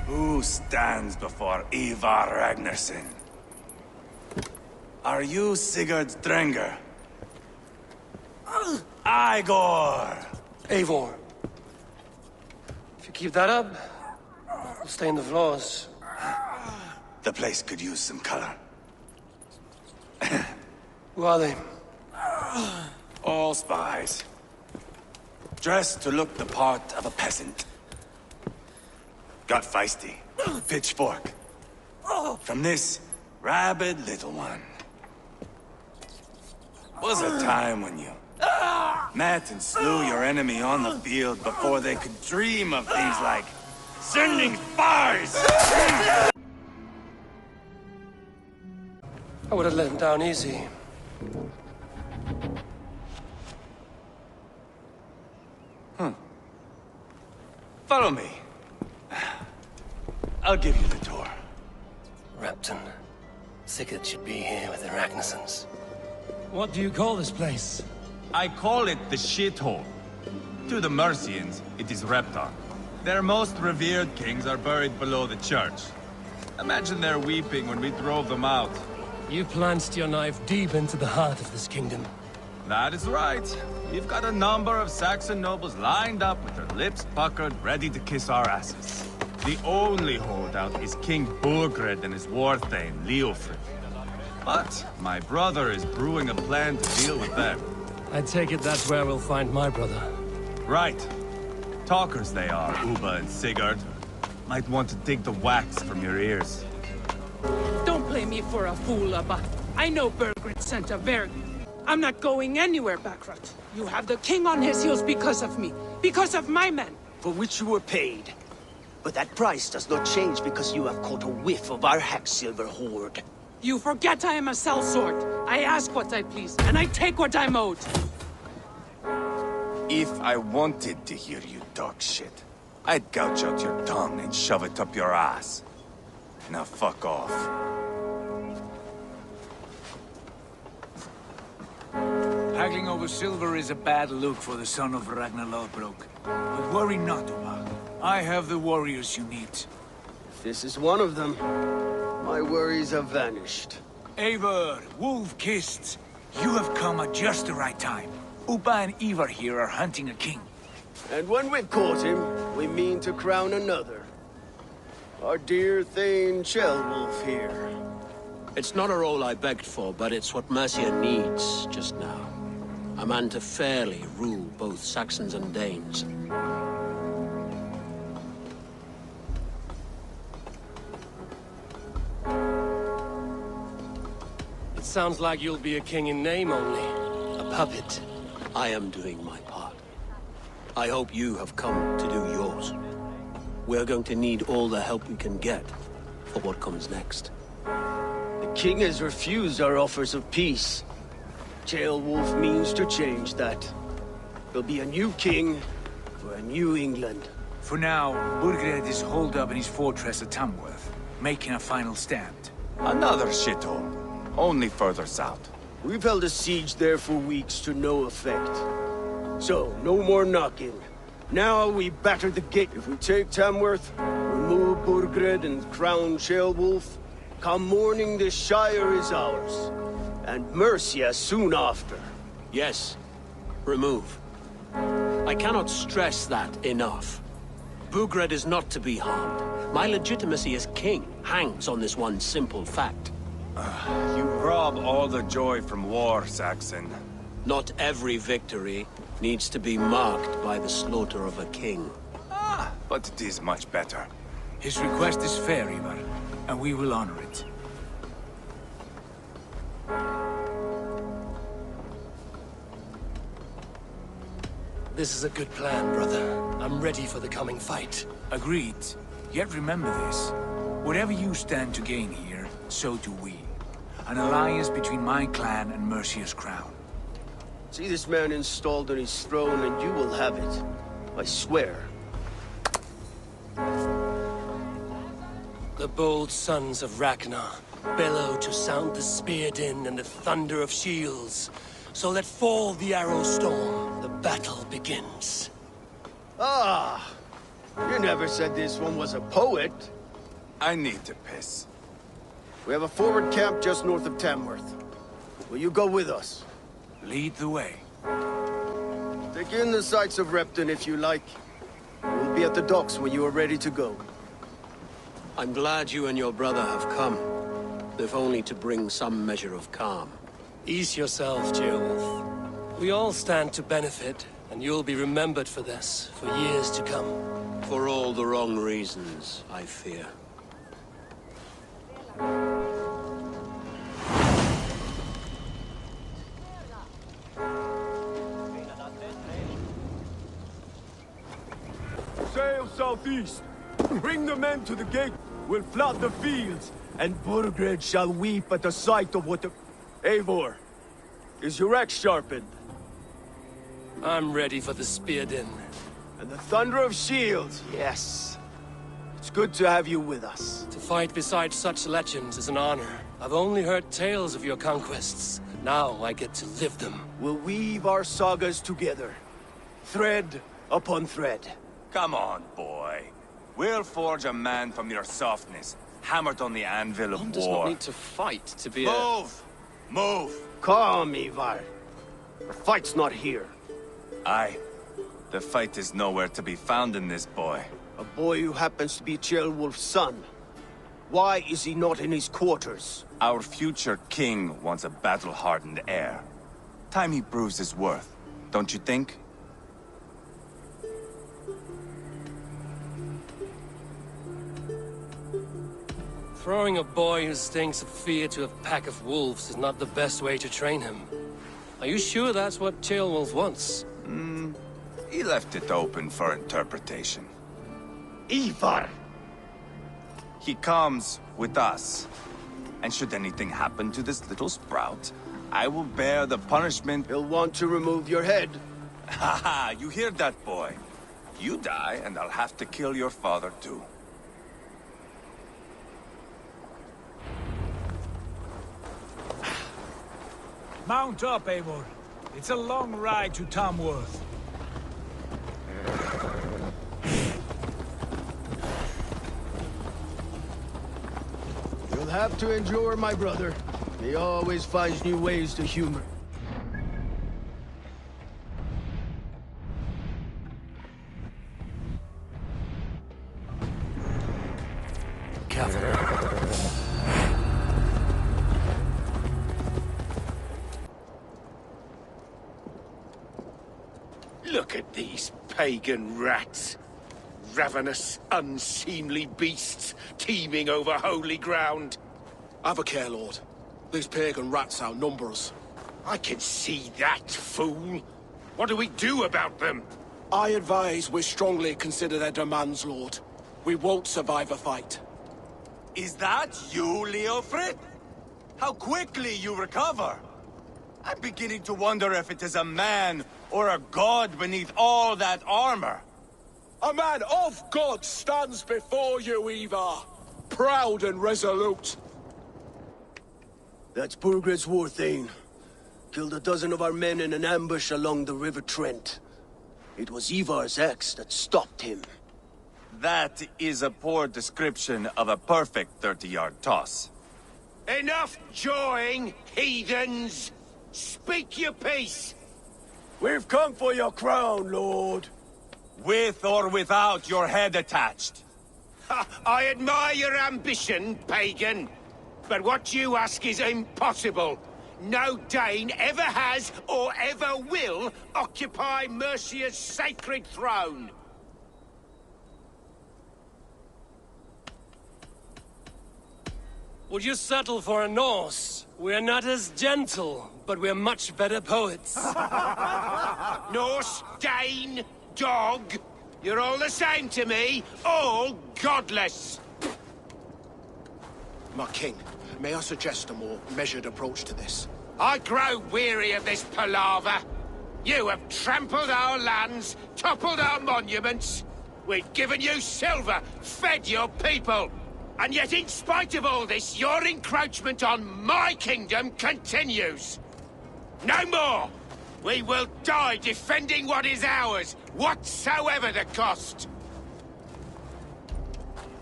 Who stands before Ivar Ragnarsson? Are you Sigurd Drenger? Igor! Eivor. If you keep that up, it'll stain the floors. The place could use some color. Who are they? All spies. Dressed to look the part of a peasant. Got feisty. Pitchfork. From this rabid little one. Was a time when you met and slew your enemy on the field before they could dream of things like sending spies! I would have let him down easy. Follow me. I'll give you the tour. Repton. Sigurd should be here with the Ragnarssons. What do you call this place? I call it the shithole. To the Mercians, it is Repton. Their most revered kings are buried below the church. Imagine their weeping when we drove them out. You plunged your knife deep into the heart of this kingdom. That is right. We've got a number of Saxon nobles lined up with their lips puckered, ready to kiss our asses. The only holdout is King Burgred and his war-thane, Leofrid. But my brother is brewing a plan to deal with them. I take it that's where we'll find my brother. Right. Talkers they are, Ubba and Sigurd. Might want to dig the wax from your ears. Don't play me for a fool, Abba. I know Burgred sent a Verg. I'm not going anywhere, Backrot. You have the king on his heels because of me. Because of my men. For which you were paid. But that price does not change because you have caught a whiff of our Hacksilver hoard. You forget I am a sellsword. I ask what I please, and I take what I'm owed. If I wanted to hear you talk shit, I'd gouge out your tongue and shove it up your ass. Now fuck off. Haggling over silver is a bad look for the son of Ragnar Lothbrok. But worry not, Uma. I have the warriors you need. If this is one of them, my worries have vanished. Eivor, Wolf-Kissed, you have come at just the right time. Upa and Ivar here are hunting a king. And when we've caught him, we mean to crown another. Our dear Thane Ceolwulf here. It's not a role I begged for, but it's what Mercia needs just now. A man to fairly rule both Saxons and Danes. It sounds like you'll be a king in name only. A puppet. I am doing my part. I hope you have come to do yours. We're going to need all the help we can get for what comes next. The king has refused our offers of peace. Ceolwulf means to change that. There'll be a new king for a new England. For now, Burgred is holed up in his fortress at Tamworth, making a final stand. Another shithole. Only further south. We've held a siege there for weeks to no effect. So, no more knocking. Now we batter the gate. If we take Tamworth, remove Burgred and crown Ceolwulf, come morning the Shire is ours. And Mercia soon after. Yes, remove. I cannot stress that enough. Burgred is not to be harmed. My legitimacy as king hangs on this one simple fact. You rob all the joy from war, Saxon. Not every victory needs to be marked by the slaughter of a king. But it is much better. His request is fair, Ivar, and we will honor it. This is a good plan, brother. I'm ready for the coming fight. Agreed. Yet remember this. Whatever you stand to gain here, so do we. An alliance between my clan and Mercia's crown. See this man installed on his throne and you will have it. I swear. The bold sons of Ragnar bellow to sound the spear din and the thunder of shields. So let fall the arrow storm, the battle begins. Ah, you never said this one was a poet. I need to piss. We have a forward camp just north of Tamworth. Will you go with us? Lead the way. Take in the sights of Repton if you like. We'll be at the docks when you are ready to go. I'm glad you and your brother have come, if only to bring some measure of calm. Ease yourself, Ceolwulf. We all stand to benefit, and you'll be remembered for this, for years to come. For all the wrong reasons, I fear. Sail southeast. Bring the men to the gate. We'll flood the fields, and Burgred shall weep at the sight of what the... Eivor, is your axe sharpened? I'm ready for the spear din. And the thunder of shields, yes. It's good to have you with us. To fight beside such legends is an honor. I've only heard tales of your conquests. Now I get to live them. We'll weave our sagas together. Thread upon thread. Come on, boy. We'll forge a man from your softness, hammered on the anvil of One war. does not need to fight to be a... Move! Move! Calm, Ivar. The fight's not here. Aye. The fight is nowhere to be found in this boy. A boy who happens to be Ceolwulf's son. Why is he not in his quarters? Our future king wants a battle-hardened heir. Time he proves his worth, don't you think? Throwing a boy who stinks of fear to a pack of wolves is not the best way to train him. Are you sure that's what Ceolwulf wants? He left it open for interpretation. Ivar! He comes with us. And should anything happen to this little sprout, I will bear the punishment. He'll want to remove your head. Haha, you hear that, boy? You die, and I'll have to kill your father, too. Mount up, Eivor. It's a long ride to Tamworth. You'll have to endure my brother. He always finds new ways to humor. Look at these pagan rats. Ravenous, unseemly beasts teeming over holy ground. Have a care, Lord. These pagan rats outnumber us. I can see that, fool. What do we do about them? I advise we strongly consider their demands, Lord. We won't survive a fight. Is that you, Leofrid? How quickly you recover! I'm beginning to wonder if it is a man or a god beneath all that armor. A man of God stands before you, Ivar. Proud and resolute. That's Burgred's war thane. Killed a dozen of our men in an ambush along the River Trent. It was Ivar's axe that stopped him. That is a poor description of a perfect 30-yard toss. Enough jawing, heathens! Speak your piece! We've come for your crown, Lord. With or without your head attached. Ha, I admire your ambition, pagan. But what you ask is impossible. No Dane ever has or ever will occupy Mercia's sacred throne. Would you settle for a Norse? We're not as gentle, but we're much better poets. Norse, Dane, dog. You're all the same to me. All godless. My king, may I suggest a more measured approach to this? I grow weary of this palaver. You have trampled our lands, toppled our monuments. We've given you silver, fed your people. And yet, in spite of all this, your encroachment on my kingdom continues. No more! We will die defending what is ours, whatsoever the cost.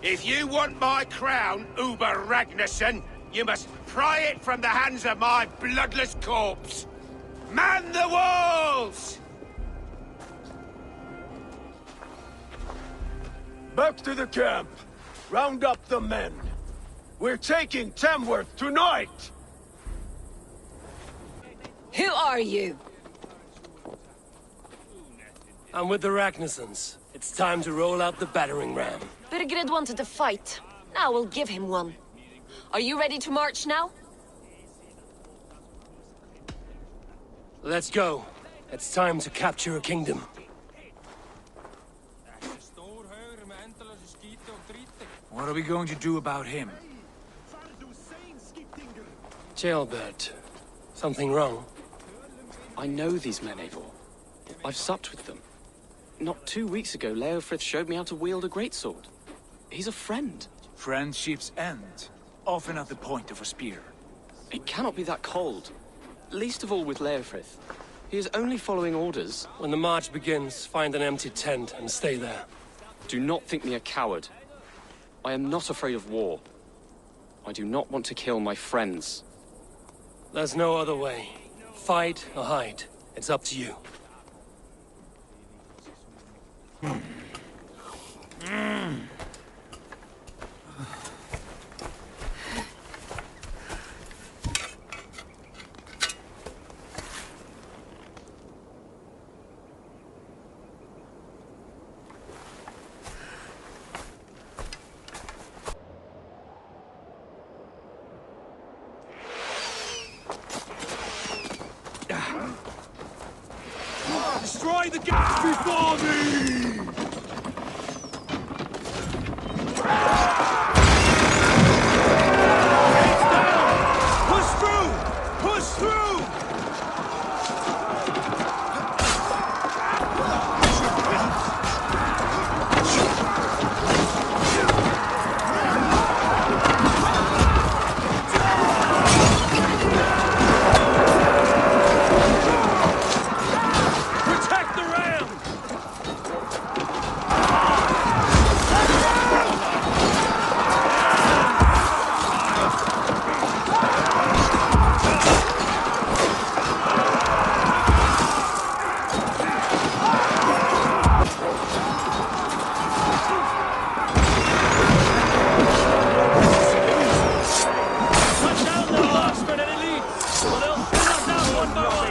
If you want my crown, Uber Ragnarsson, you must pry it from the hands of my bloodless corpse. Man the walls! Back to the camp. Round up the men. We're taking Tamworth tonight! Who are you? I'm with the Ragnarssons. It's time to roll out the battering ram. Birgred wanted to fight. Now we'll give him one. Are you ready to march now? Let's go. It's time to capture a kingdom. What are we going to do about him? Jailbird. Something wrong? I know these men, Eivor. I've supped with them. Not 2 weeks ago, Leofrith showed me how to wield a greatsword. He's a friend. Friendships end, often at the point of a spear. It cannot be that cold. Least of all with Leofrith. He is only following orders. When the march begins, find an empty tent and stay there. Do not think me a coward. I am not afraid of war. I do not want to kill my friends. There's no other way. Fight or hide. It's up to you. Destroy the gates before me! Gates down! Push through! Push through! Protect the ram! Put down the marksmen and elites, or they'll fill us out one by one.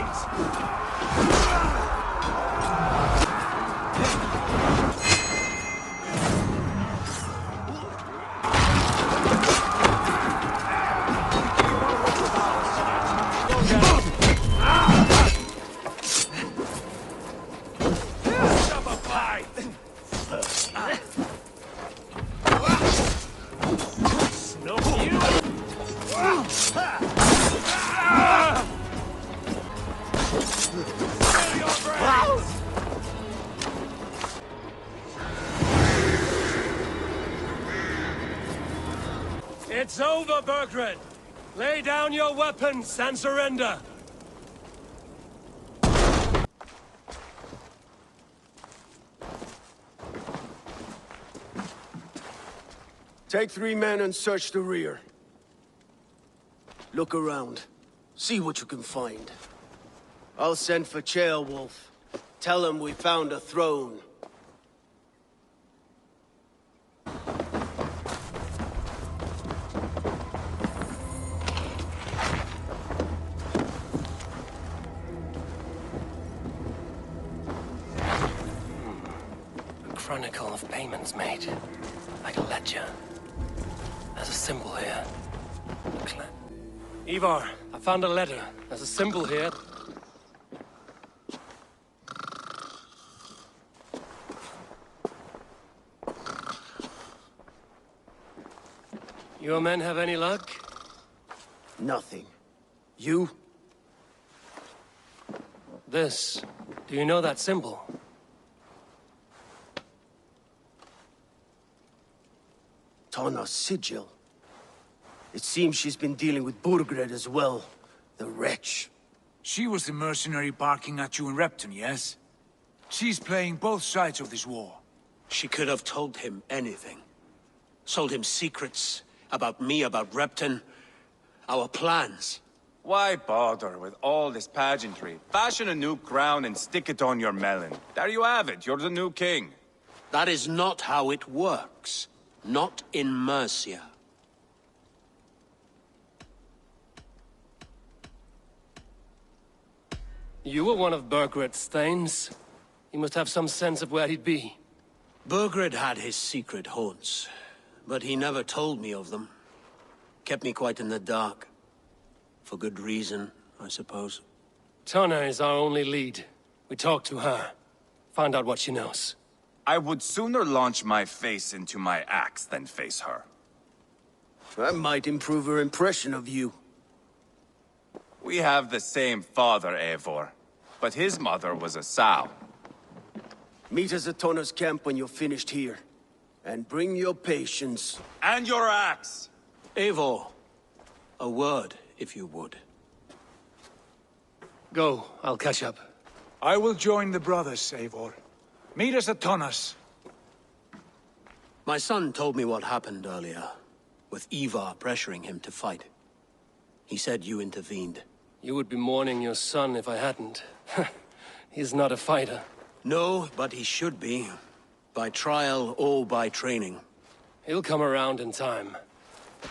It's over, Birgred! Lay down your weapons and surrender! Take 3 men and search the rear. Look around. See what you can find. I'll send for Ceolwulf. Tell him we found a throne. A chronicle of payments made. Like a ledger. There's a symbol here. Looks like... Ivar, I found a letter. There's a symbol here. Your men have any luck? Nothing. You? This. Do you know that symbol? Tana's sigil. It seems she's been dealing with Burgred as well. The wretch. She was the mercenary barking at you in Repton, yes? She's playing both sides of this war. She could have told him anything. Sold him secrets about me, about Repton, our plans. Why bother with all this pageantry? Fashion a new crown and stick it on your melon. There you have it, you're the new king. That is not how it works. Not in Mercia. You were one of Burgred's thanes. He must have some sense of where he'd be. Burgred had his secret haunts, but he never told me of them. Kept me quite in the dark. For good reason, I suppose. Tonna is our only lead. We talk to her. Find out what she knows. I would sooner launch my face into my axe than face her. That might improve her impression of you. We have the same father, Eivor. But his mother was a sow. Meet us at Tonna's camp when you're finished here. And bring your patience. And your axe! Eivor, a word, if you would. Go, I'll catch up. I will join the brothers, Eivor. Meet us at Tonna's. My son told me what happened earlier, with Ivar pressuring him to fight. He said you intervened. You would be mourning your son if I hadn't. He's not a fighter. No, but he should be. By trial or by training. He'll come around in time.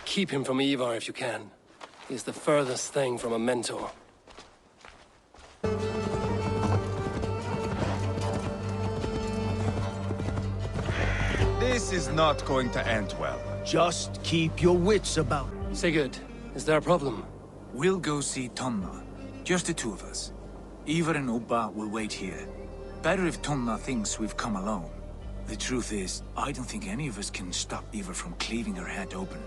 Keep him from Ivar if you can. He's the furthest thing from a mentor. This is not going to end well. Just keep your wits about. Sigurd, is there a problem? We'll go see Tonna. Just the two of us. Ivar and Ubba will wait here. Better if Tonna thinks we've come alone. The truth is, I don't think any of us can stop Ivar from cleaving her head open.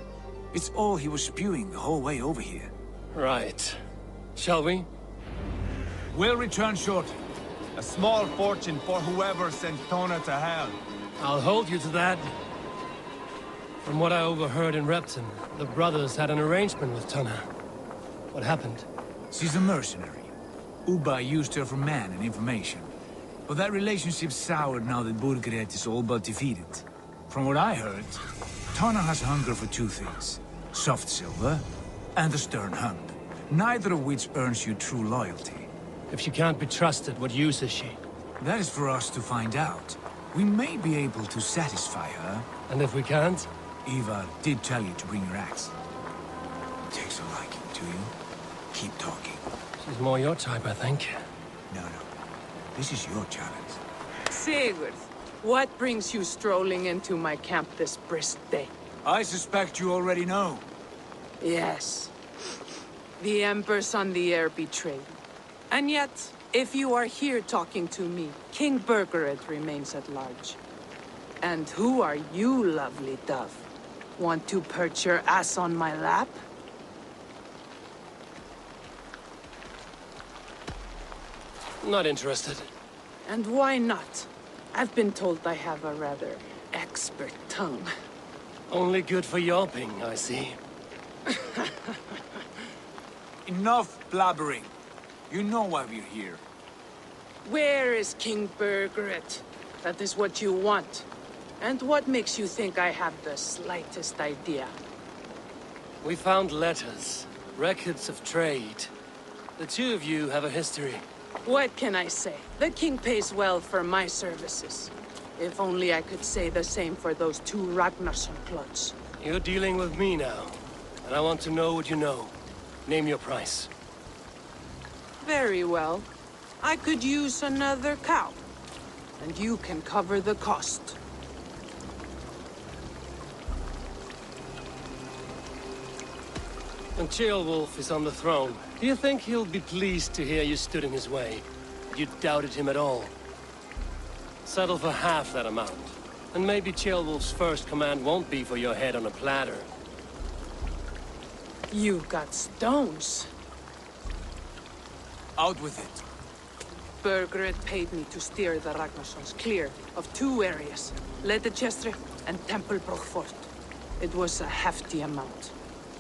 It's all he was spewing the whole way over here. Right. Shall we? We'll return shortly. A small fortune for whoever sent Tonna to hell. I'll hold you to that. From what I overheard in Repton, the brothers had an arrangement with Tonna. What happened? She's a mercenary. Ubba used her for man and information. But that relationship soured now that Burgred is all but defeated. From what I heard, Tonna has hunger for two things. Soft silver and a stern hand. Neither of which earns you true loyalty. If she can't be trusted, what use is she? That is for us to find out. We may be able to satisfy her. And if we can't? Ivar did tell you to bring your axe. Takes a liking to you. Keep talking. She's more your type, I think. No. This is your challenge. Sigurd, what brings you strolling into my camp this brisk day? I suspect you already know. Yes. The Embers on the air betrayed me. And yet, if you are here talking to me, King Burgred remains at large. And who are you, lovely dove? Want to perch your ass on my lap? Not interested. And why not? I've been told I have a rather expert tongue. Only good for yelping, I see. Enough blabbering. You know why we're here. Where is King Burgred? That is what you want. And what makes you think I have the slightest idea? We found letters, records of trade. The two of you have a history. What can I say? The king pays well for my services. If only I could say the same for those two Ragnarsson clots. You're dealing with me now, and I want to know what you know. Name your price. Very well. I could use another cow. And you can cover the cost. When Ceolwulf is on the throne, do you think he'll be pleased to hear you stood in his way? You doubted him at all? Settle for half that amount. And maybe Ceolwulf's first command won't be for your head on a platter. You've got stones. Out with it. Burgred paid me to steer the Ragnarssons clear of two areas, Ledechestre and Tempelbroch Fort. It was a hefty amount.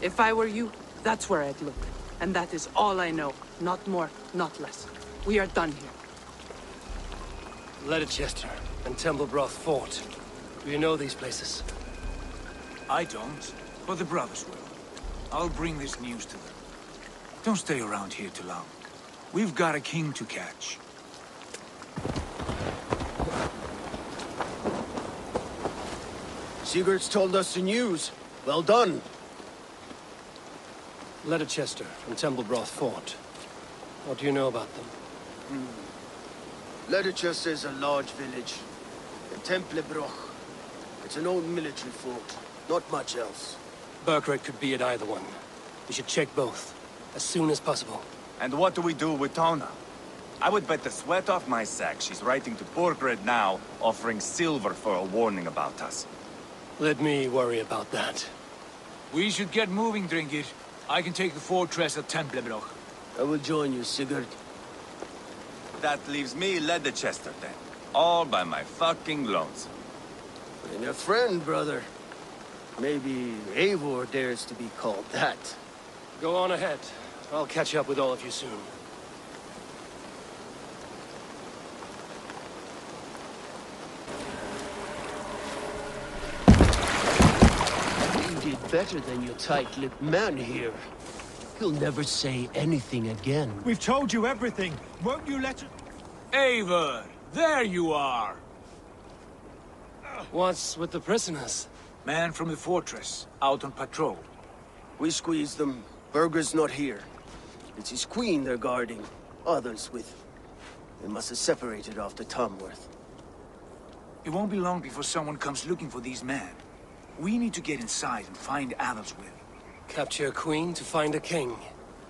If I were you, that's where I'd look. And that is all I know. Not more, not less. We are done here. Leicester and Templebroth Fort. Do you know these places? I don't, but the brothers will. I'll bring this news to them. Don't stay around here too long. We've got a king to catch. Sigurd's told us the news. Well done. Leicester and Templebroth Fort. What do you know about them? Leicester is a large village. And Templebroch. It's an old military fort. Not much else. Burkred could be at either one. We should check both, as soon as possible. And what do we do with Tona? I would bet the sweat off my sack she's writing to Borgred now, offering silver for a warning about us. Let me worry about that. We should get moving, Dringir. I can take the fortress at Templebroch. I will join you, Sigurd. That leaves me Leicester then. All by my fucking lonesome. And your friend, brother. Maybe Eivor dares to be called that. Go on ahead. I'll catch up with all of you soon. You did better than your tight-lipped man here. He'll never say anything again. We've told you everything. Won't you let it... Eivor! There you are! What's with the prisoners? Man from the fortress, out on patrol. We squeezed them. Berger's not here. It's his queen they're guarding. Others with... They must have separated after Tamworth. It won't be long before someone comes looking for these men. We need to get inside and find Adelswith. Capture a queen to find a king.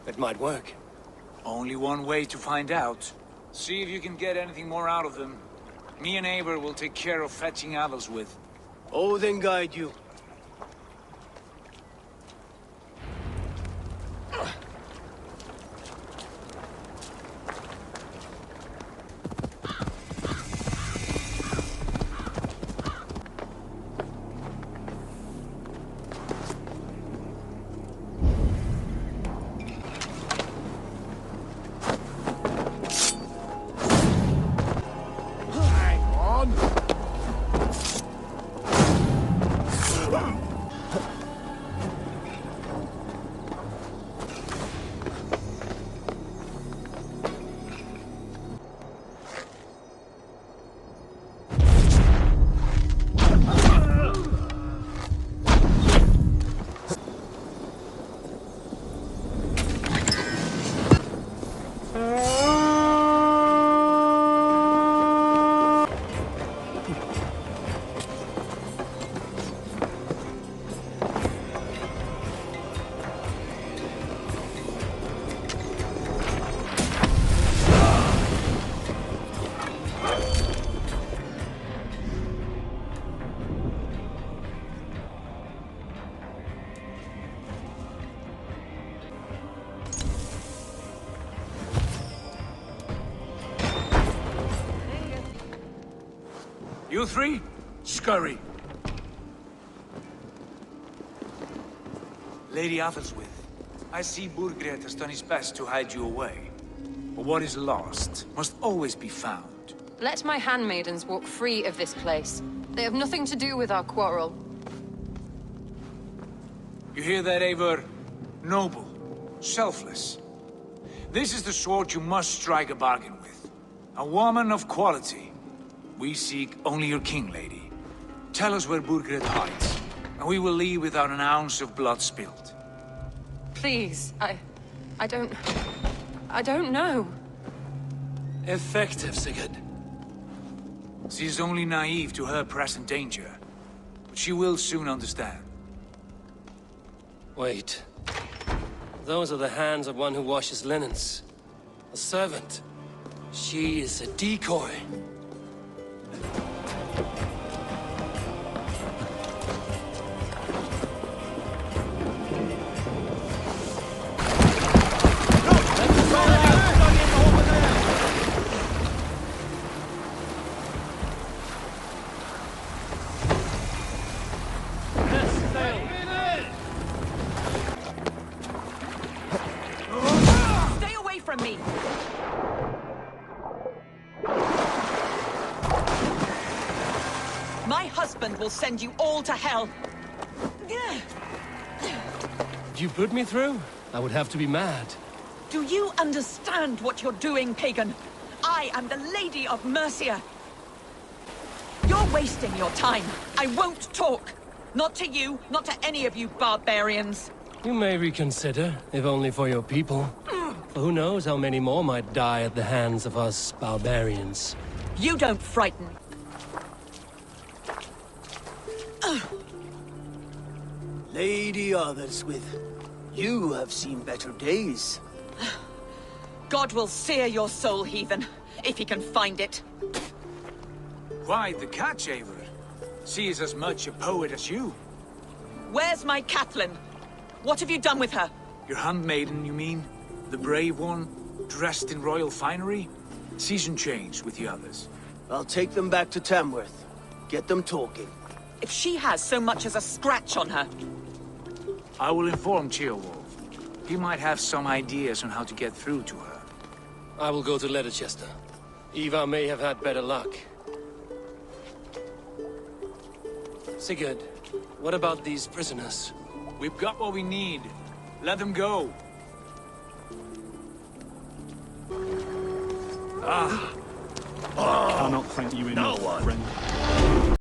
It might work. Only one way to find out. See if you can get anything more out of them. Me and Eivor will take care of fetching Adelswith. Oh, then guide you. You three, scurry. Lady Athelstwith, I see Burgred has done his best to hide you away. But what is lost must always be found. Let my handmaidens walk free of this place. They have nothing to do with our quarrel. You hear that, Eivor? Noble, selfless. This is the sort you must strike a bargain with. A woman of quality. We seek only your king, lady. Tell us where Burgred hides, and we will leave without an ounce of blood spilled. Please, I don't know. Effective, Sigurd. She is only naive to her present danger, but she will soon understand. Wait. Those are the hands of one who washes linens. A servant. She is a decoy. Stay away from me! husband will send you all to hell. If you put me through, I would have to be mad. Do you understand what you're doing, pagan? I am the Lady of Mercia. You're wasting your time. I won't talk. Not to you, not to any of you barbarians. You may reconsider, if only for your people. For who knows how many more might die at the hands of us barbarians. You don't frighten. Lady Otherswith, you have seen better days. God will sear your soul, heathen, if he can find it. Why the catch, Eivor? She is as much a poet as you. Where's my Catelyn? What have you done with her? Your handmaiden, you mean? The brave one, dressed in royal finery? Season change with the others. I'll take them back to Tamworth. Get them talking. If she has so much as a scratch on her. I will inform Ceolwulf. He might have some ideas on how to get through to her. I will go to Leicester. Eva may have had better luck. Sigurd, what about these prisoners? We've got what we need. Let them go. I cannot thank you enough, friend.